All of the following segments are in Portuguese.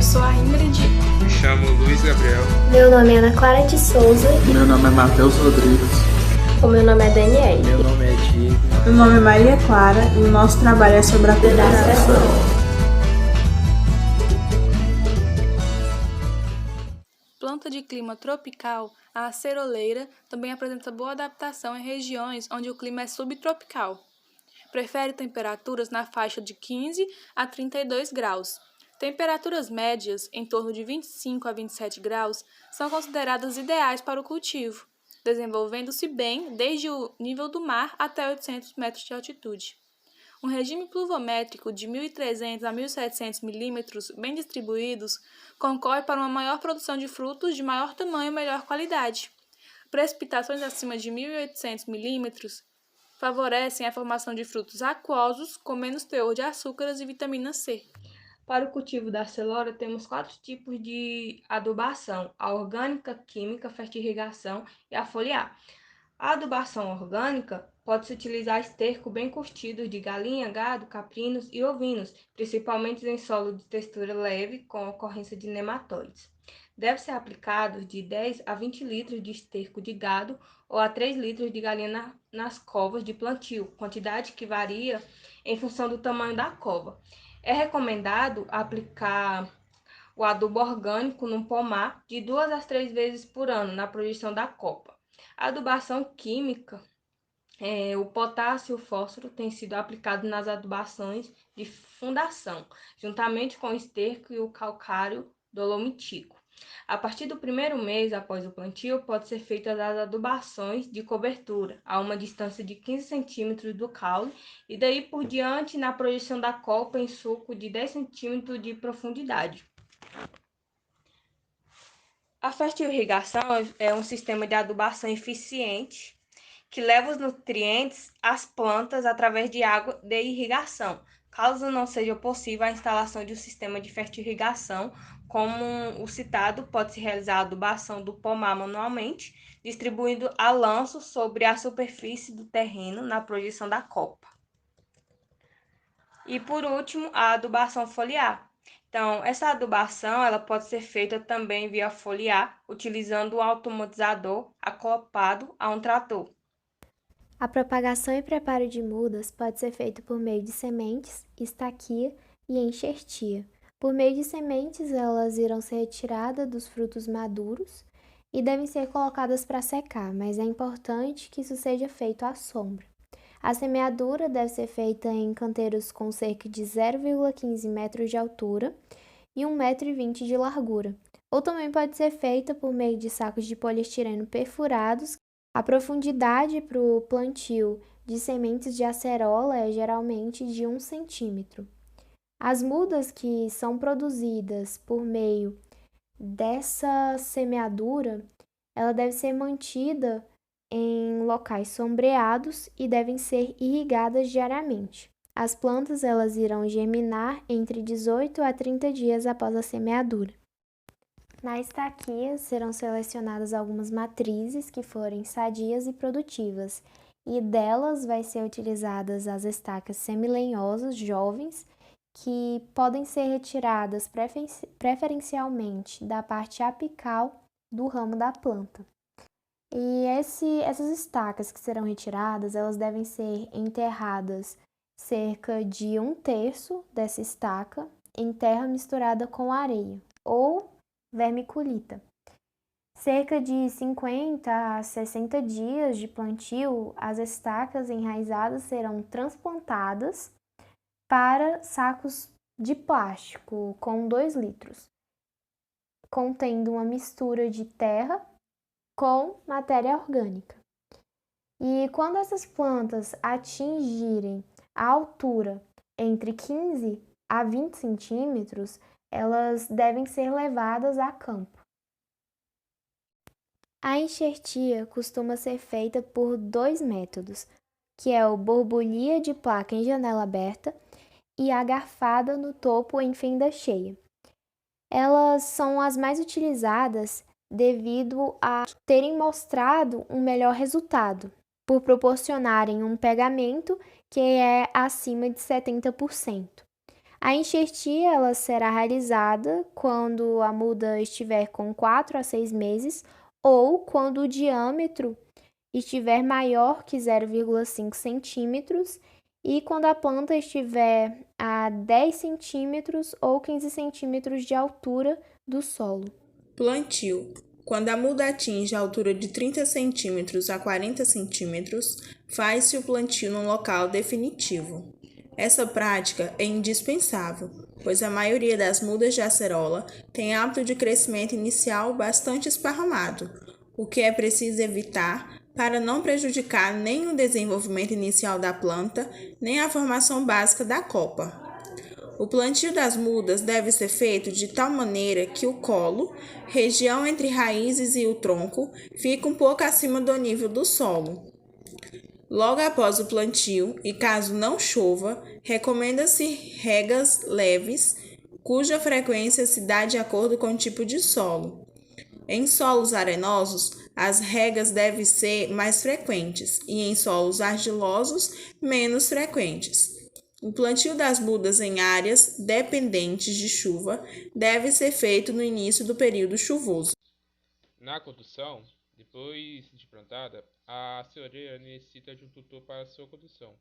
Eu sou a Ingrid. Me chamo Luiz Gabriel. Meu nome é Ana Clara de Souza. Meu nome é Matheus Rodrigues. O meu nome é Daniele. Meu nome é Diego. Meu nome é Maria Clara e o nosso trabalho é sobre a cuidação. Planta de clima tropical, a aceroleira também apresenta boa adaptação em regiões onde o clima é subtropical. Prefere temperaturas na faixa de 15 a 32 graus. Temperaturas médias, em torno de 25 a 27 graus, são consideradas ideais para o cultivo, desenvolvendo-se bem desde o nível do mar até 800 metros de altitude. Um regime pluviométrico de 1.300 a 1.700 milímetros, bem distribuídos, concorre para uma maior produção de frutos de maior tamanho e melhor qualidade. Precipitações acima de 1.800 milímetros favorecem a formação de frutos aquosos com menos teor de açúcares e vitamina C. Para o cultivo da cenoura, temos 4 tipos de adubação: a orgânica, química, fertirrigação e a foliar. A adubação orgânica pode-se utilizar esterco bem curtido de galinha, gado, caprinos e ovinos, principalmente em solo de textura leve, com ocorrência de nematóides. Deve ser aplicado de 10 a 20 litros de esterco de gado ou a 3 litros de galinha nas covas de plantio, quantidade que varia em função do tamanho da cova. É recomendado aplicar o adubo orgânico no pomar de 2 a 3 vezes por ano na projeção da copa. A adubação química, o potássio e o fósforo têm sido aplicados nas adubações de fundação, juntamente com o esterco e o calcário dolomítico. A partir do primeiro mês após o plantio, pode ser feita as adubações de cobertura, a uma distância de 15 centímetros do caule, e daí por diante na projeção da copa em sulco de 10 centímetros de profundidade. A fertirrigação é um sistema de adubação eficiente que leva os nutrientes às plantas através de água de irrigação, caso não seja possível a instalação de um sistema de fertirrigação, como o citado, pode-se realizar a adubação do pomar manualmente, distribuindo a lanço sobre a superfície do terreno na projeção da copa. E por último, a adubação foliar. Então, essa adubação ela pode ser feita também via foliar, utilizando um automatizador acoplado a um trator. A propagação e preparo de mudas pode ser feito por meio de sementes, estaquia e enxertia. Por meio de sementes, elas irão ser retiradas dos frutos maduros e devem ser colocadas para secar, mas é importante que isso seja feito à sombra. A semeadura deve ser feita em canteiros com cerca de 0,15 metros de altura e 1,20 m de largura, ou também pode ser feita por meio de sacos de poliestireno perfurados. A profundidade para o plantio de sementes de acerola é geralmente de 1 centímetro. As mudas que são produzidas por meio dessa semeadura, ela deve ser mantida em locais sombreados e devem ser irrigadas diariamente. As plantas elas irão germinar entre 18 a 30 dias após a semeadura. Na estaquia serão selecionadas algumas matrizes que forem sadias e produtivas, e delas vai ser utilizadas as estacas semilenhosas jovens, que podem ser retiradas preferencialmente da parte apical do ramo da planta. E essas estacas que serão retiradas, elas devem ser enterradas cerca de 1/3 dessa estaca em terra misturada com areia ou vermiculita. Cerca de 50 a 60 dias de plantio, as estacas enraizadas serão transplantadas para sacos de plástico com 2 litros, contendo uma mistura de terra com matéria orgânica. E quando essas plantas atingirem a altura entre 15 a 20 centímetros, elas devem ser levadas a campo. A enxertia costuma ser feita por 2 métodos, que é o borbulha de placa em janela aberta e a garfada no topo em fenda cheia. Elas são as mais utilizadas devido a terem mostrado um melhor resultado, por proporcionarem um pegamento que é acima de 70%. A enxertia ela será realizada quando a muda estiver com 4 a 6 meses ou quando o diâmetro estiver maior que 0,5 centímetros e quando a planta estiver a 10 centímetros ou 15 centímetros de altura do solo. Plantio. Quando a muda atinge a altura de 30 centímetros a 40 centímetros, faz-se o plantio no local definitivo. Essa prática é indispensável, pois a maioria das mudas de acerola tem hábito de crescimento inicial bastante esparramado, o que é preciso evitar para não prejudicar nem o desenvolvimento inicial da planta, nem a formação básica da copa. O plantio das mudas deve ser feito de tal maneira que o colo, região entre raízes e o tronco, fique um pouco acima do nível do solo. Logo após o plantio, e caso não chova, recomenda-se regas leves, cuja frequência se dá de acordo com o tipo de solo. Em solos arenosos, as regas devem ser mais frequentes e em solos argilosos, menos frequentes. O plantio das mudas em áreas dependentes de chuva deve ser feito no início do período chuvoso. Na condução, depois de plantada, a aceroleira necessita de um tutor para sua condução.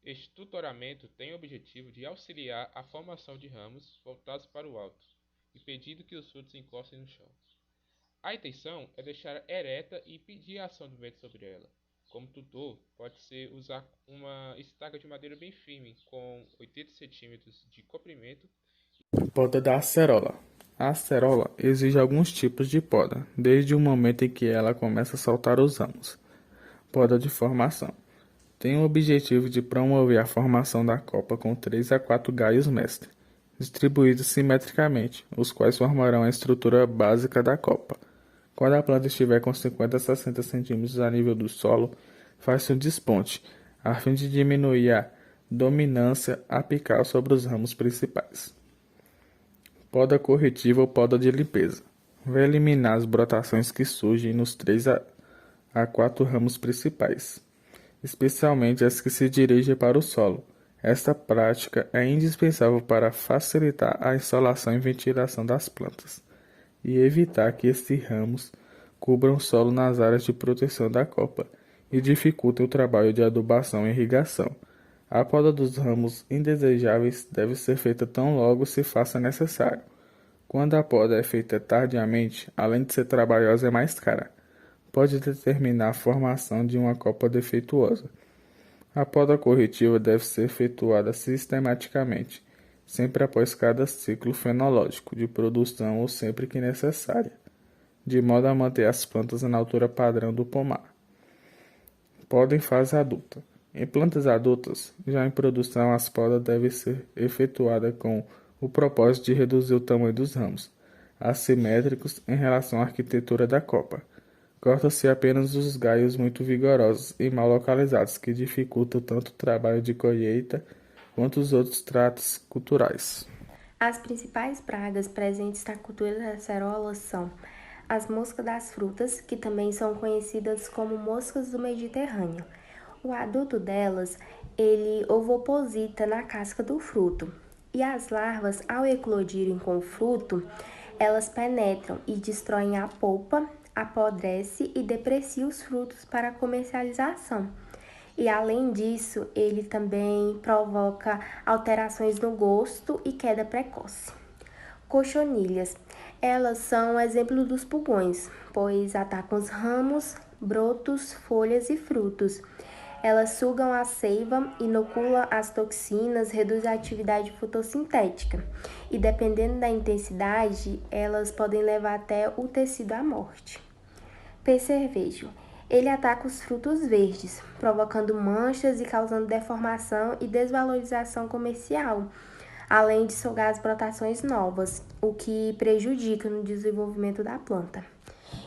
Este tutoramento tem o objetivo de auxiliar a formação de ramos voltados para o alto, impedindo que os frutos encostem no chão. A intenção é deixar ereta e impedir a ação do vento sobre ela. Como tutor, pode-se usar uma estaca de madeira bem firme, com 80 cm de comprimento. Poda da acerola. A acerola exige alguns tipos de poda, desde o momento em que ela começa a soltar os ramos. Poda de formação. Tem o objetivo de promover a formação da copa com 3 a 4 galhos mestre, distribuídos simetricamente, os quais formarão a estrutura básica da copa. Quando a planta estiver com 50 a 60 centímetros a nível do solo, faz-se um desponte, a fim de diminuir a dominância apical sobre os ramos principais. Poda corretiva ou poda de limpeza. Vai eliminar as brotações que surgem nos 3 a 4 ramos principais, especialmente as que se dirigem para o solo. Esta prática é indispensável para facilitar a insolação e ventilação das plantas e evitar que estes ramos cubram o solo nas áreas de proteção da copa e dificultem o trabalho de adubação e irrigação. A poda dos ramos indesejáveis deve ser feita tão logo se faça necessário. Quando a poda é feita tardiamente, além de ser trabalhosa, é mais cara. Pode determinar a formação de uma copa defeituosa. A poda corretiva deve ser efetuada sistematicamente, sempre após cada ciclo fenológico de produção ou sempre que necessária, de modo a manter as plantas na altura padrão do pomar. Poda em fase adulta. Em plantas adultas, já em produção, as podas devem ser efetuadas com o propósito de reduzir o tamanho dos ramos, assimétricos em relação à arquitetura da copa. Corta-se apenas os galhos muito vigorosos e mal localizados, que dificultam tanto o trabalho de colheita quanto os outros tratos culturais. As principais pragas presentes na cultura da acerola são as moscas das frutas, que também são conhecidas como moscas do Mediterrâneo. O adulto delas, ele ovoposita na casca do fruto, e as larvas, ao eclodirem com o fruto, elas penetram e destroem a polpa, apodrece e deprecia os frutos para comercialização. E além disso, ele também provoca alterações no gosto e queda precoce. Cochonilhas. Elas são exemplo dos pulgões, pois atacam os ramos, brotos, folhas e frutos. Elas sugam a seiva, inoculam as toxinas, reduzem a atividade fotossintética e, dependendo da intensidade, elas podem levar até o tecido à morte. Percevejo. Ele ataca os frutos verdes, provocando manchas e causando deformação e desvalorização comercial, além de sugar as brotações novas, o que prejudica no desenvolvimento da planta.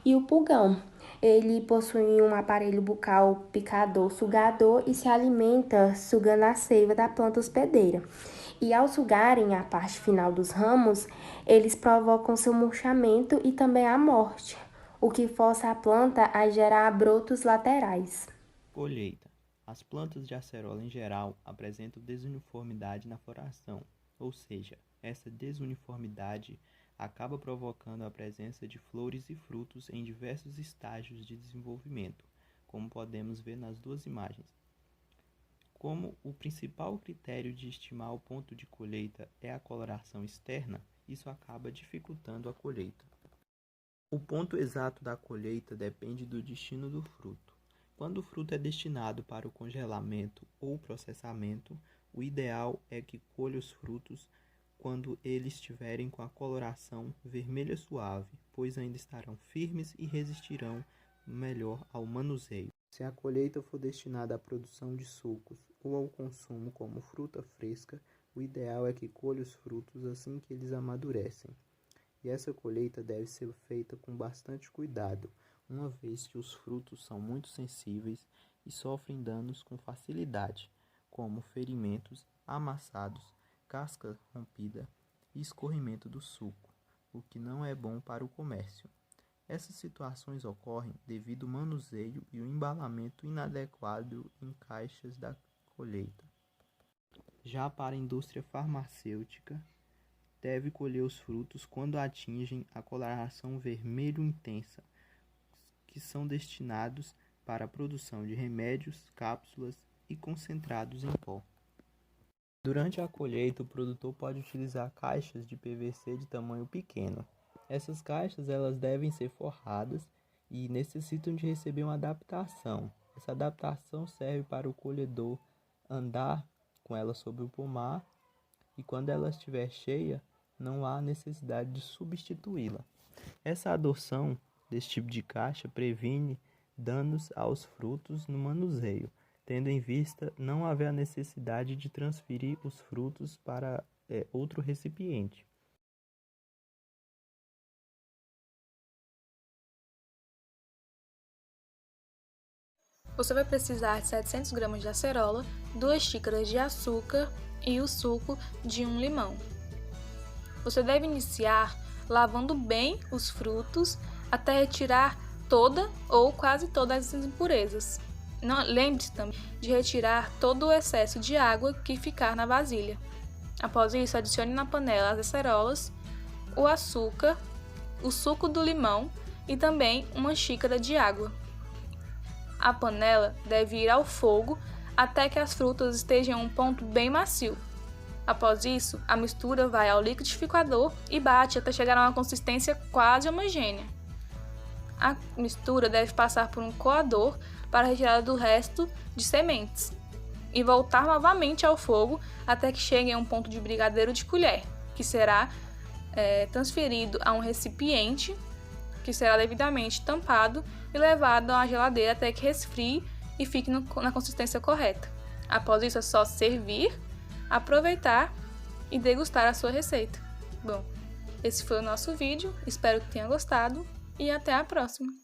E o pulgão. Ele possui um aparelho bucal picador-sugador e se alimenta sugando a seiva da planta hospedeira. E ao sugarem a parte final dos ramos, eles provocam seu murchamento e também a morte, o que força a planta a gerar brotos laterais. Colheita. As plantas de acerola em geral apresentam desuniformidade na floração, ou seja, essa desuniformidade acaba provocando a presença de flores e frutos em diversos estágios de desenvolvimento, como podemos ver nas duas imagens. Como o principal critério de estimar o ponto de colheita é a coloração externa, isso acaba dificultando a colheita. O ponto exato da colheita depende do destino do fruto. Quando o fruto é destinado para o congelamento ou processamento, o ideal é que colha os frutos quando eles estiverem com a coloração vermelha suave, pois ainda estarão firmes e resistirão melhor ao manuseio. Se a colheita for destinada à produção de sucos ou ao consumo como fruta fresca, o ideal é que colha os frutos assim que eles amadurecem. E essa colheita deve ser feita com bastante cuidado, uma vez que os frutos são muito sensíveis e sofrem danos com facilidade, como ferimentos, amassados, casca rompida e escorrimento do suco, o que não é bom para o comércio. Essas situações ocorrem devido ao manuseio e o embalamento inadequado em caixas da colheita. Já para a indústria farmacêutica, deve colher os frutos quando atingem a coloração vermelho intensa, que são destinados para a produção de remédios, cápsulas e concentrados em pó. Durante a colheita, o produtor pode utilizar caixas de PVC de tamanho pequeno. Essas caixas elas devem ser forradas e necessitam de receber uma adaptação. Essa adaptação serve para o colhedor andar com ela sobre o pomar e quando ela estiver cheia, não há necessidade de substituí-la. Essa adoção desse tipo de caixa previne danos aos frutos no manuseio, tendo em vista não haver a necessidade de transferir os frutos para outro recipiente. Você vai precisar de 700 gramas de acerola, 2 xícaras de açúcar e o suco de um limão. Você deve iniciar lavando bem os frutos até retirar toda ou quase todas as impurezas. Lembre-se também de retirar todo o excesso de água que ficar na vasilha. Após isso, adicione na panela as acerolas, o açúcar, o suco do limão e também uma xícara de água. A panela deve ir ao fogo até que as frutas estejam em um ponto bem macio. Após isso, a mistura vai ao liquidificador e bate até chegar a uma consistência quase homogênea. A mistura deve passar por um coador para a retirada do resto de sementes e voltar novamente ao fogo até que chegue a um ponto de brigadeiro de colher, que será transferido a um recipiente que será devidamente tampado e levado à geladeira até que resfrie e fique na consistência correta. Após isso, é só servir, aproveitar e degustar a sua receita. Bom, esse foi o nosso vídeo, espero que tenha gostado e até a próxima!